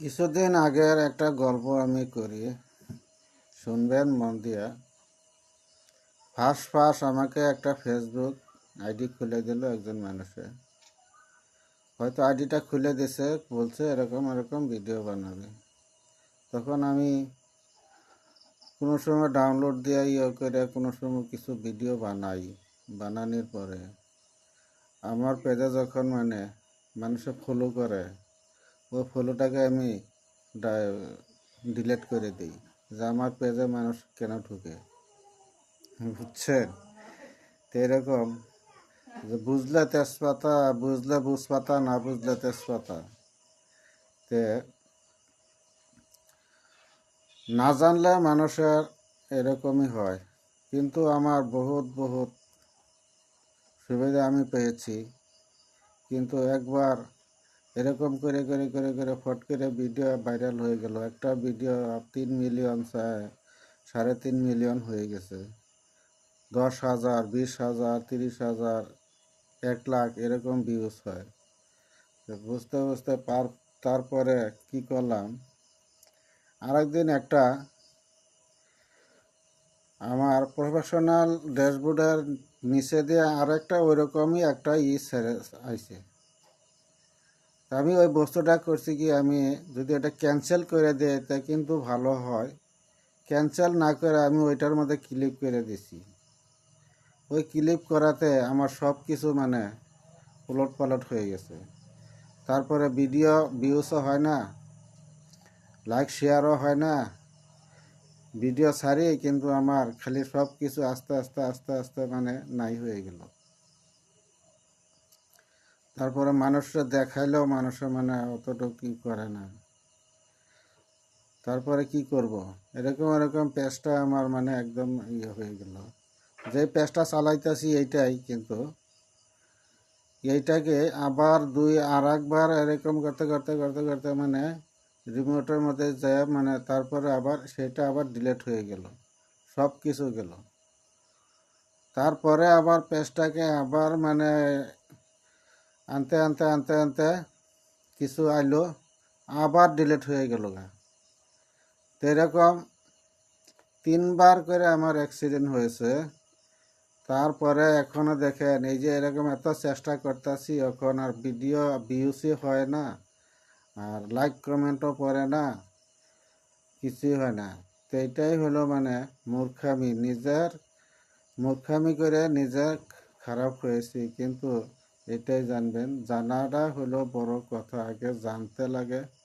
কিছুদিন আগের একটা গল্প আমি করি, শুনবেন মন দিয়া। ফার্স্ট আমাকে একটা ফেসবুক আইডি খুলে দিল একজন মানুষে। হয়তো আইডিটা খুলে দিছে, বলছে এরকম এরকম ভিডিও বানাবে। তখন আমি কোনো সময় ডাউনলোড দিয়ে করে কোনো সময় কিছু ভিডিও বানাই। বানানোর পরে আমার পেজে যখন মানুষে ফলো করে, ওই ফলোটাকে আমি ডিলিট করে দিই, যে আমার পেজে মানুষ কেন ঢুকে। বুঝছেন? তো এরকম যে বুঝলে তেজপাতা, বুঝলে বুঝপাতা, না বুঝলে তেজপাতা। তে না জানলে মানুষের এরকমই হয়। কিন্তু আমার বহুত বহুত সুবিধা আমি পেয়েছি। কিন্তু একবার এরকম করে করে করে করে ফট করে ভিডিও ভাইরাল হয়ে গেল। একটা ভিডিও 3 মিলিয়ন, 3.5 মিলিয়ন হয়ে গেছে। 10,000, 20,000, 30,000, 1 লাখ এরকম ভিউজ হয়। তো বুঝতে বুঝতে তারপরে কি করলাম, আরেকদিন একটা আমার প্রফেশনাল ড্যাশবোর্ডের নিচে দিয়ে আরেকটা ওইরকমই একটা ছেড়ে আইছে। আমি ওই বস্তুটা করছি কি, আমি যদি এটা ক্যান্সেল করে দিই তা কিন্তু ভালো হয়। ক্যান্সেল না করে আমি ওইটার মধ্যে ক্লিক করে দিছি। ওই ক্লিক করাতে আমার সব কিছু উলট পালট হয়ে গেছে। তারপরে ভিডিও ভিউসও হয় না, লাইক শেয়ারও হয় না। ভিডিও ছাড়ি কিন্তু আমার খালি সব কিছু আস্তে আস্তে আস্তে আস্তে নাই হয়ে গেল। তারপরে মানুষরা দেখাইলেও মানুষের অতটুকু কি করে না। তারপরে কি করব, এরকম এরকম পেজটা আমার একদম ইয়ে হয়ে গেল। যে পেজটা চালাইতেছি এইটাই, কিন্তু এইটাকে আবার আর একবার এরকম করতে করতে করতে করতে রিমোটের মধ্যে যায়, তারপরে আবার সেটা আবার ডিলিট হয়ে গেল, সব কিছু গেল। তারপরে আবার পেজটাকে আবার আনতে আনতে আনতে আনতে কিছু আইলো, আবার ডিলিট হয়ে গেল গা। তো এরকম 3বার করে আমার অ্যাক্সিডেন্ট হয়েছে। তারপরে এখনো দেখেন, এই যে এরকম এত চেষ্টা করতেছি, এখন আর ভিডিও ভিউসই হয় না, আর লাইক কমেন্টও পড়ে না, কিছুই হয় না। তো এটাই হলো মূর্খামি, নিজের মূর্খামি করে নিজে খারাপ হয়েছি। কিন্তু এটাই জানবেন, জানাটা হলো বড় কথা, আগে জানতে লাগে।